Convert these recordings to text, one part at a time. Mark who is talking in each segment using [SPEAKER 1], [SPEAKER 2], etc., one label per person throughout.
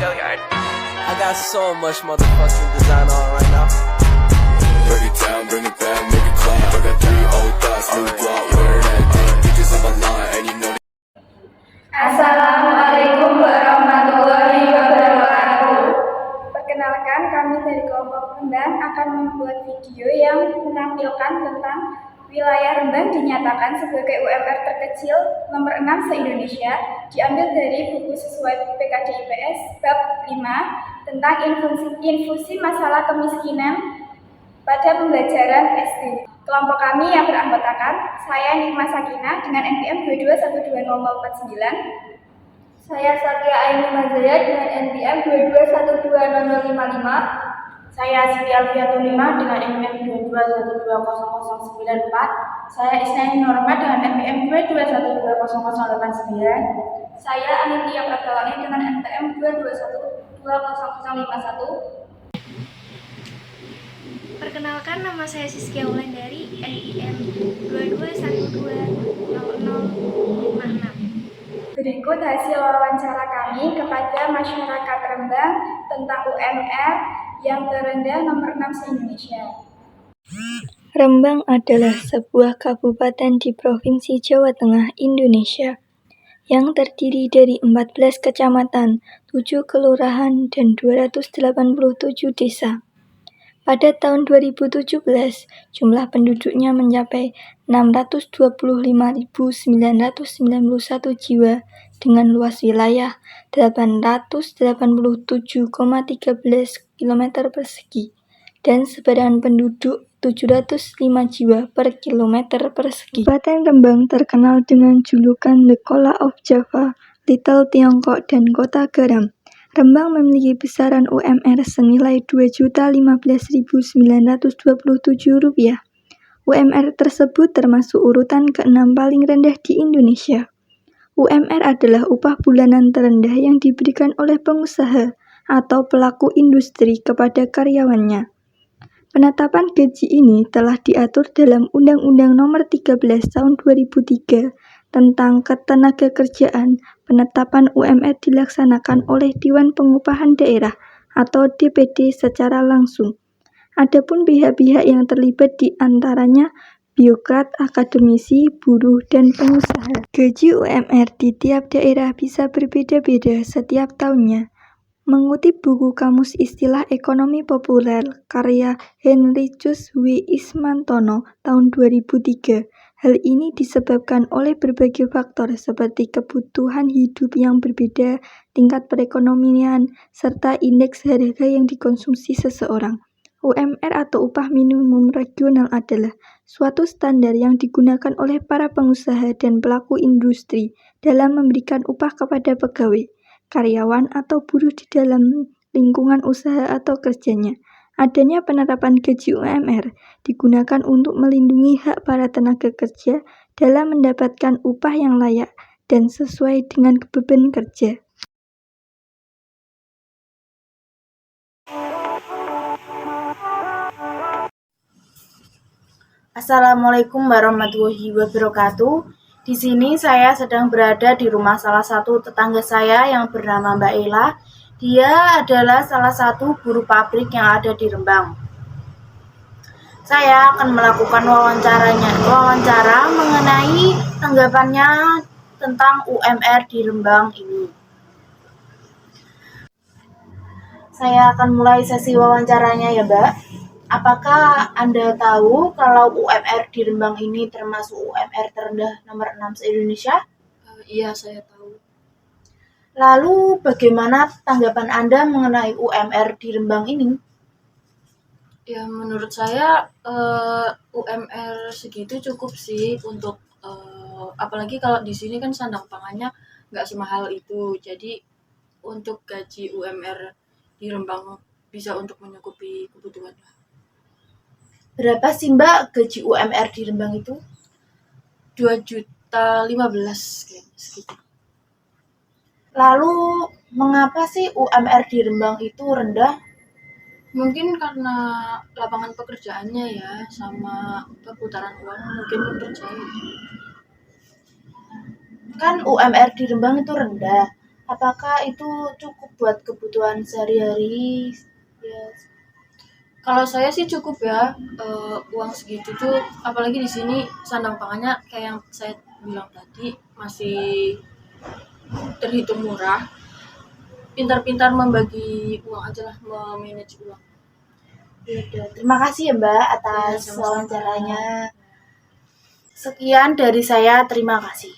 [SPEAKER 1] I got so much motherfucking design on right now.
[SPEAKER 2] Dirty town, bring it back, make it clap. I got 3 old thoughts, new guap, wear that dick. Bitches on my line, and you know.
[SPEAKER 3] Assalamualaikum warahmatullahi wabarakatuh. Perkenalkan, kami dari kelompok Rembang akan membuat video yang menampilkan tentang wilayah Rembang dinyatakan sebagai UMR terkecil nomor 6 se-Indonesia, diambil dari buku sesuai PKD IPS bab 5 tentang infusi masalah kemiskinan pada pembelajaran SD. Kelompok kami yang beranggotakan saya Nikma Sakinah dengan NPM 2212049, saya Satya Aini Mazaya dengan NPM 2212055, saya Siti Alfiatunima dengan NPM 221200094, saya Isnaini Norma dengan NPM 221200089, saya Anindya Prabdawani dengan NPM 221200051.
[SPEAKER 4] Perkenalkan, nama saya Siskia Wulandari, NPM 221200056.
[SPEAKER 3] Berikut hasil wawancara kami kepada masyarakat Rembang tentang UMR yang terendah nomor 6 se-Indonesia.
[SPEAKER 5] Rembang adalah sebuah kabupaten di Provinsi Jawa Tengah, Indonesia, yang terdiri dari 14 kecamatan, 7 kelurahan, dan 287 desa. Pada tahun 2017, jumlah penduduknya mencapai 625.991 jiwa dengan luas wilayah 887,13 km persegi dan sebaran penduduk 705 jiwa per kilometer persegi. Kabupaten Rembang terkenal dengan julukan The Cola of Java, Little Tiongkok, dan Kota Garam. Rembang memiliki besaran UMR senilai Rp2.015.927. UMR tersebut termasuk urutan ke-6 paling rendah di Indonesia. UMR adalah upah bulanan terendah yang diberikan oleh pengusaha atau pelaku industri kepada karyawannya. Penetapan gaji ini telah diatur dalam Undang-Undang Nomor 13 Tahun 2003 tentang Ketenagakerjaan. Penetapan UMR dilaksanakan oleh Dewan Pengupahan Daerah atau DPD secara langsung. Adapun pihak-pihak yang terlibat di antaranya birokrat, akademisi, buruh, dan pengusaha. Gaji UMR di tiap daerah bisa berbeda-beda setiap tahunnya. Mengutip buku Kamus Istilah Ekonomi Populer karya Henricius W. Ismantono tahun 2003, hal ini disebabkan oleh berbagai faktor seperti kebutuhan hidup yang berbeda, tingkat perekonomian, serta indeks harga yang dikonsumsi seseorang. UMR atau upah minimum regional adalah suatu standar yang digunakan oleh para pengusaha dan pelaku industri dalam memberikan upah kepada pegawai, karyawan, atau buruh di dalam lingkungan usaha atau kerjanya. Adanya penerapan gaji UMR digunakan untuk melindungi hak para tenaga kerja dalam mendapatkan upah yang layak dan sesuai dengan beban kerja.
[SPEAKER 6] Assalamualaikum warahmatullahi wabarakatuh. Di sini saya sedang berada di rumah salah satu tetangga saya yang bernama Mbak Ella. Dia adalah salah satu buruh pabrik yang ada di Rembang. Saya akan melakukan wawancara mengenai tanggapannya tentang UMR di Rembang ini. Saya akan mulai sesi wawancaranya ya, Mbak. Apakah Anda tahu kalau UMR di Rembang ini termasuk UMR terendah nomor 6 se-Indonesia?
[SPEAKER 7] Iya, saya tahu.
[SPEAKER 6] Lalu bagaimana tanggapan Anda mengenai UMR di Rembang ini?
[SPEAKER 7] Ya, menurut saya UMR segitu cukup sih untuk apalagi kalau di sini kan sandang pangannya nggak semahal itu. Jadi untuk gaji UMR di Rembang bisa untuk mencukupi kebutuhan.
[SPEAKER 6] Berapa sih Mbak gaji UMR di Rembang itu?
[SPEAKER 7] 2.015.000 kayaknya segitu.
[SPEAKER 6] Lalu mengapa sih UMR di Rembang itu rendah?
[SPEAKER 7] Mungkin karena lapangan pekerjaannya ya, sama perputaran uang mungkin percaya.
[SPEAKER 6] Kan UMR di Rembang itu rendah. apakah itu cukup buat kebutuhan sehari-hari? Ya,
[SPEAKER 7] Kalau saya sih cukup ya, uang segitu tuh apalagi di sini sandang pangannya kayak yang saya bilang tadi masih terhitung murah. Pintar-pintar membagi uang aja lah, memanage uang.
[SPEAKER 6] yaudah. Terima kasih ya Mbak atas
[SPEAKER 7] Iya, sama-sama.
[SPEAKER 6] wawancaranya. Sekian dari saya, terima kasih.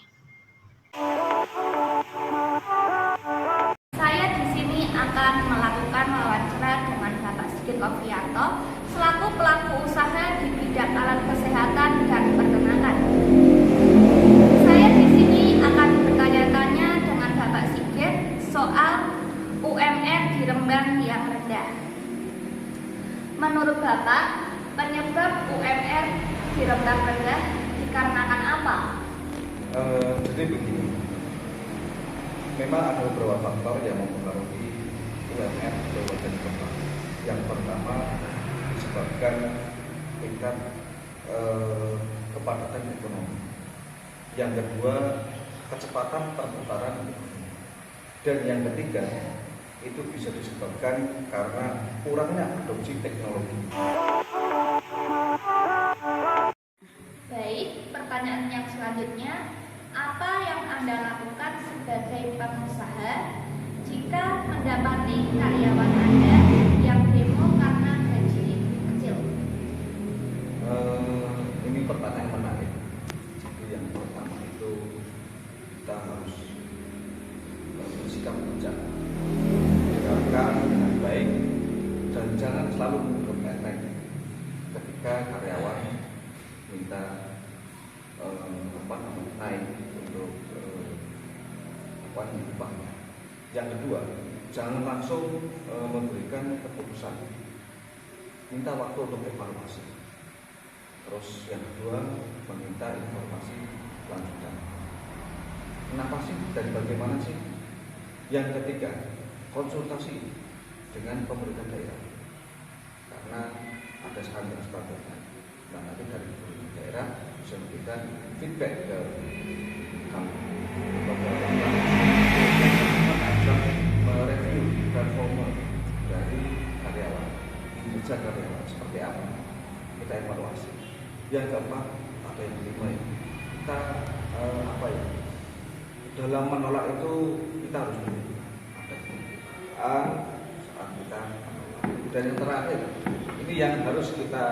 [SPEAKER 4] Saya di sini akan melakukan wawancara dengan Bapak Sigit Ovianto selaku pelaku usaha di bidang alat kesehatan dan peternakan. Saya di sini akan bertanya-tanya dengan Bapak Sigit soal UMR di Rembang yang rendah. Menurut Bapak, penyebab UMR di Rembang rendah dikarenakan apa?
[SPEAKER 8] Jadi begini, memang ada beberapa faktor yang mempengaruhi UMR di Kabupaten Rembang. Yang pertama disebabkan tingkat kepadatan ekonomi. Yang kedua kecepatan perputaran ekonomi. Dan yang ketiga itu bisa disebabkan karena kurangnya adopsi teknologi.
[SPEAKER 4] Baik, pertanyaan yang selanjutnya, apa yang Anda lakukan sebagai pengusaha jika mendapati karyawan Anda yang demo karena gaji kecil?
[SPEAKER 8] Ini pertanyaan menarik. Jadi yang pertama itu kita harus bersikap bijak, menjalankan dengan baik dan jangan selalu menurut enteng ketika karyawan minta naik untuk upahnya. Yang kedua, jangan langsung memberikan keputusan, minta waktu untuk evaluasi. Terus yang kedua, meminta informasi lanjutan. Kenapa sih dan bagaimana sih? Yang ketiga, konsultasi dengan pemerintah daerah, karena ada standar-standarnya. Dan nanti dari pemerintah daerah bisa memberikan feedback ke kami. Mereview performa dari karyawan, kinerja karyawan seperti apa, kita evaluasi. Yang keempat, ada yang kelima ya, kita dalam menolak itu kita harus ada pembukaan saat kita menolak. Dan yang terakhir, ini yang harus kita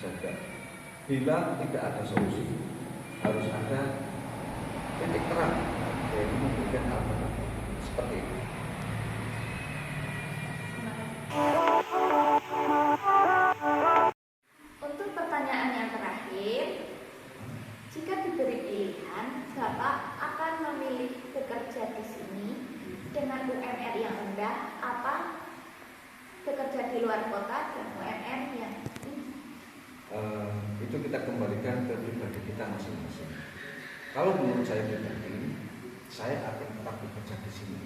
[SPEAKER 8] jaga. Bila tidak ada solusi, harus ada titik terang yaitu memberikan alternatif seperti itu.
[SPEAKER 4] Untuk pertanyaan yang terakhir, jika diberi pilihan, Bapak akan memilih bekerja di sini dengan UMR yang rendah apa bekerja di luar kota dan UMR yang
[SPEAKER 8] itu kita kembalikan ke pribadi kita masing-masing. Kalau menurut saya pribadi, saya akan tetap bekerja di sini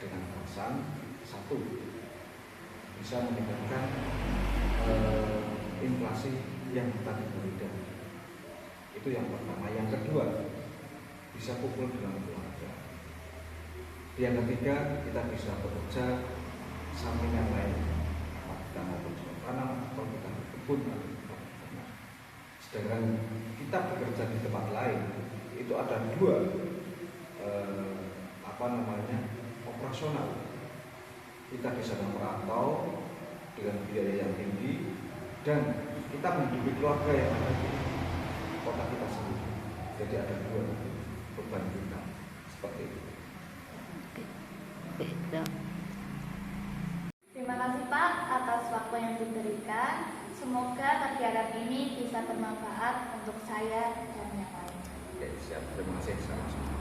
[SPEAKER 8] dengan alasan satu, bisa meningkatkan inflasi yang kita berikan. Itu yang pertama. Yang kedua, bisa kumpul dengan keluarga. Yang ketiga, kita bisa bekerja sampingan lain. Kita mau bercocok tanam atau kita berkebun atau kita berternak. Sedangkan kita bekerja di tempat lain, itu ada dua operasional. Kita di sana merantau dengan biaya yang tinggi dan kita menghidupi keluarga yang ada di kota kita sendiri. Jadi ada dua beban kita seperti itu.
[SPEAKER 4] Terima kasih Pak atas waktu yang diberikan. Semoga kegiatan ini bisa bermanfaat untuk saya dan yang lain.
[SPEAKER 8] Oke, siap. Terima kasih. Sama-sama.